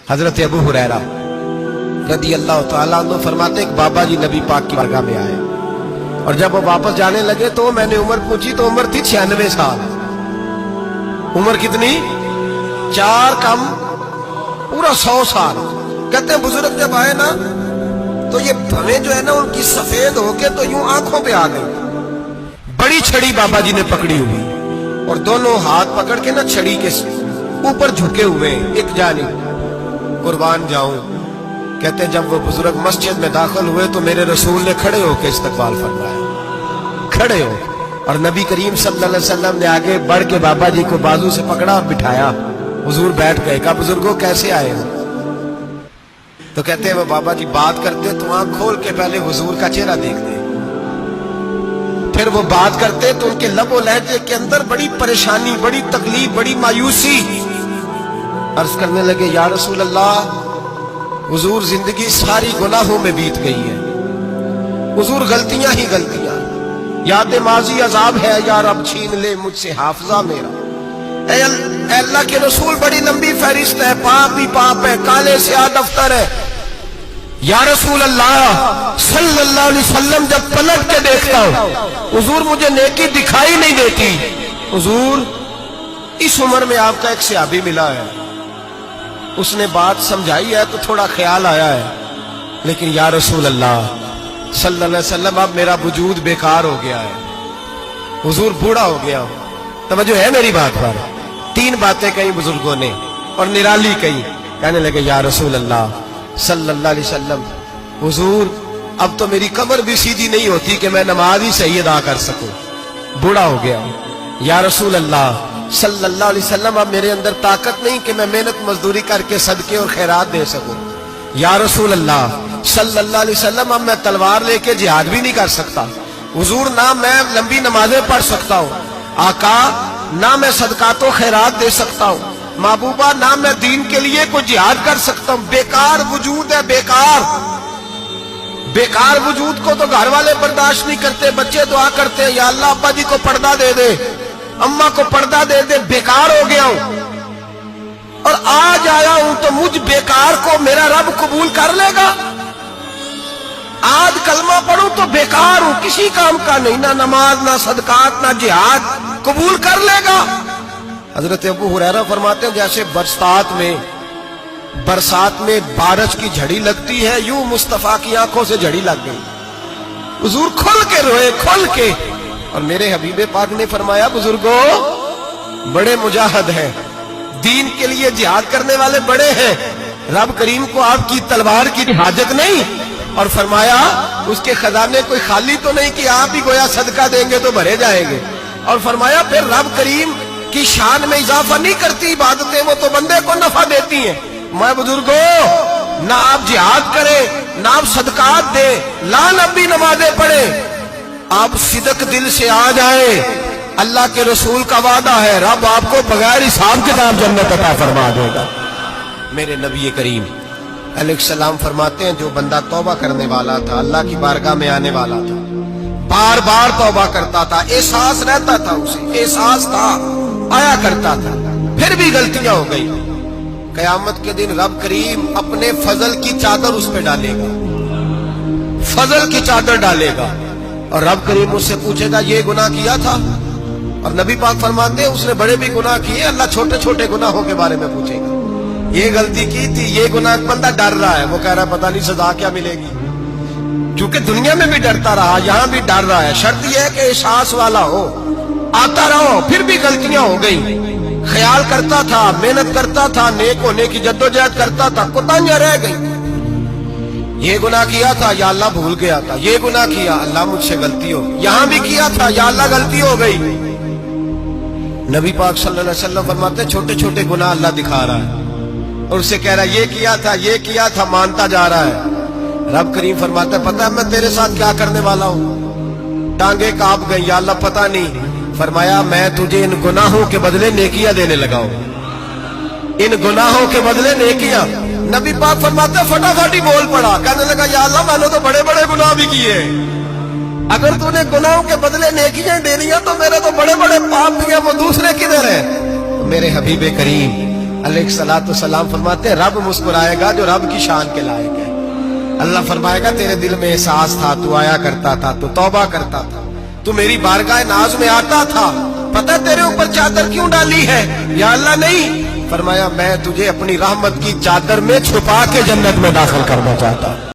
हजरत अबू हुरैरा रदी अल्लाह तआला अन्हु फरमाते एक बाबा जी नबी पाक की बारगाह में आए और जब वो वापस जाने लगे तो मैंने उम्र पूछी तो उम्र थी 96 साल। उम्र कितनी? 4 कम पूरा 100 साल। कहते हैं बुजुर्ग जब आए ना तो ये भवें जो है ना उनकी सफेद होके तो यूं आंखों पे आ गई। बड़ी छड़ी बाबा जी ने पकड़ी हुई और दोनों हाथ पकड़ के ना छड़ी के ऊपर झुके हुए एक जानिब। कुर्बान जाऊं, कहते हैं जब वो बुजुर्ग मस्जिद में दाखिल हुए तो मेरे रसूल ने खड़े होकर इस्तकबाल फरमाया, खड़े हो। और नबी करीम सल्लल्लाहु अलैहि वसल्लम ने आगे बढ़ के बाबा जी को बाजू से पकड़ा और बिठाया। हुजूर बैठ गए। कहा बुजुर्गों कैसे आए हो? तो कहते हैं वो बाबा जी बात करते तो आंख खोल के पहले हुजूर का चेहरा देखते, फिर वो बात करते तो उनके लबो लहजे के अंदर बड़ी परेशानी, बड़ी तकलीफ, बड़ी मायूसी। अर्ज करने लगे या रसूल अल्लाह, हुजूर जिंदगी सारी गुनाहों में बीत गई है, हुजूर गलतियां ही गलतियां, याद माजी अजाब है यार, अब छीन ले मुझसे हाफजा मेरा। ऐ अल्लाह के रसूल बड़ी लंबी फहरिस्त है, पाप ही पाप है, काले से आ दफ्तर है। या रसूल अल्लाह सल्लल्लाहु अलैहि वसल्लम जब पलट के देखता हूं हुजूर मुझे नेकी दिखाई नहीं देती। हुजूर इस उम्र में आपका एक सहाबी मिला है, उसने बात समझाई है तो थोड़ा ख्याल आया है, लेकिन या रसूल अल्लाह सल्लल्लाहु अलैहि वसल्लम अब मेरा वजूद बेकार हो गया है, हुजूर बूढ़ा हो गया हूं। तवज्जो है मेरी बात पर? 3 बातें कही बुजुर्गों ने और निराली कही। कहने लगे या रसूल अल्लाह सल्लल्लाहु अलैहि वसल्लम, हुजूर अब तो मेरी कमर भी सीधी नहीं होती कि मैं नमाज ही सही अदा कर सकूं, बूढ़ा हो गया हूं। या रसूल अल्लाह सल्लल्लाहु अलैहि वसल्लम अब मेरे अंदर ताकत नहीं कि मैं मेहनत मजदूरी करके सदके और खैरात दे सकूं। या रसूल अल्लाह सल्लल्लाहु अलैहि वसल्लम अब मैं तलवार लेके जिहाद भी नहीं कर सकता। हुजूर ना मैं लंबी नमाजें पढ़ सकता हूं, आका ना मैं सदकातो खैरात दे सकता हूं, महबूबा ना मैं दीन के लिए कोई जिहाद कर सकता हूं। बेकार वजूद है, बेकार बेकार वजूद को तो घर वाले बर्दाश्त नहीं करते, बच्चे दुआ करते हैं या अल्लाह अब्बा जी को पर्दा दे दे, अम्मा को पर्दा दे दे, बेकार हो गया हूं और आज आया हूं तो मुझ बेकार को मेरा रब कबूल कर लेगा। आज कलमा पढ़ूं तो बेकार हूं, किसी काम का नहीं, ना नमाज ना सदकात ना जिहाद, कबूल कर लेगा। हजरत अबू हुरैरा फरमाते हैं जैसे बरसात में बारिश की झड़ी लगती है, यूं मुस्तफा की आंखों से झड़ी लग गई। हुजूर खुल के रोए, खुल के। और मेरे हबीबे पाक ने फरमाया बुजुर्गों बड़े मुजाहिद हैं, दीन के लिए जिहाद करने वाले बड़े हैं, रब करीम को आपकी तलवार की हाजत नहीं। और फरमाया उसके खजाने कोई खाली तो नहीं कि आप ही गोया सदका देंगे तो भरे जाएंगे। और फरमाया फिर रब करीम की शान में इजाफा नहीं करती इबादतें, वो तो बंदे को नफा देती हैं। मैं बुजुर्गों ना आप जिहाद करें ना आप सदकात दे, ला नबी नमाजें पढ़े, आप सिदक दिल से आ जाए, अल्लाह के रसूल का वादा है रब आपको बगैर हिसाब किताब जन्नत अता फरमा देगा। मेरे नबी करीम अलैहिस्सलाम फरमाते हैं जो बंदा तौबा करने वाला था, अल्लाह की बारगाह में आने वाला था, बार बार तौबा करता था, एहसास रहता था, उसे एहसास था, आया करता था, फिर भी गलतियां हो गई, कयामत के दिन रब करीम अपने फजल की चादर उस पर डालेगा, फजल की चादर डालेगा और रब करीम उससे पूछेगा ये गुनाह किया था? और नबी पाक फरमाते हैं उसने बड़े भी गुनाह किए, अल्लाह छोटे छोटे गुनाहों के बारे में पूछेगा। ये गलती की थी, ये गुनाह, बंदा डर रहा है, वो कह रहा है पता नहीं सजा क्या मिलेगी, क्योंकि दुनिया में भी डरता रहा, यहां भी डर रहा है। शर्त यह है कि एहसास वाला हो, आता रहो, फिर भी गलतियां हो गई, ख्याल करता था, मेहनत करता था, नेक होने की जद्दोजहद करता था, कोताहियां रह गई। ये गुनाह किया था या अल्लाह भूल गया था, ये गुनाह किया अल्लाह मुझसे गलती हो, यहां भी किया था या अल्लाह गलती हो गई। नबी पाक सल्लल्लाहु अलैहि वसल्लम फरमाते हैं छोटे छोटे गुनाह अल्लाह दिखा रहा है और उससे कह रहा है ये किया था, मानता जा रहा है। रब करीम फरमाता है पता है मैं तेरे साथ क्या करने वाला हूं? टांगे कांप गई, या अल्लाह पता नहीं। फरमाया मैं तुझे इन गुनाहों के बदले नेकियां देने लगा हूं, इन गुनाहों के बदले नेकियां। नबी पाक फरमाते हैं फटाफट ही बोल पड़ा, कहने लगा या अल्लाह मैंने तो बड़े बड़े गुनाह भी किए, अगर तूने गुनाहों के बदले नेकियां दे दिया तो मेरे तो बड़े बड़े पाप भी हैं, वो दूसरे किधर है? तो मेरे हबीबे करीम علیہ الصلوۃ والسلام فرماتے ہیں رب مسکرائے گا جو رب کی شان کے لائق ہے. اللہ فرمائے گا تیرے دل میں احساس تھا، تو آیا کرتا تھا، تو توبہ کرتا تھا، تو میری بارگاہ ناز میں آتا تھا، پتہ تیرے اوپر چادر کیوں ڈالی ہے؟ یا اللہ نہیں. فرمایا میں تجھے اپنی رحمت کی چادر میں چھپا کے جنت میں داخل کرنا چاہتا ہوں.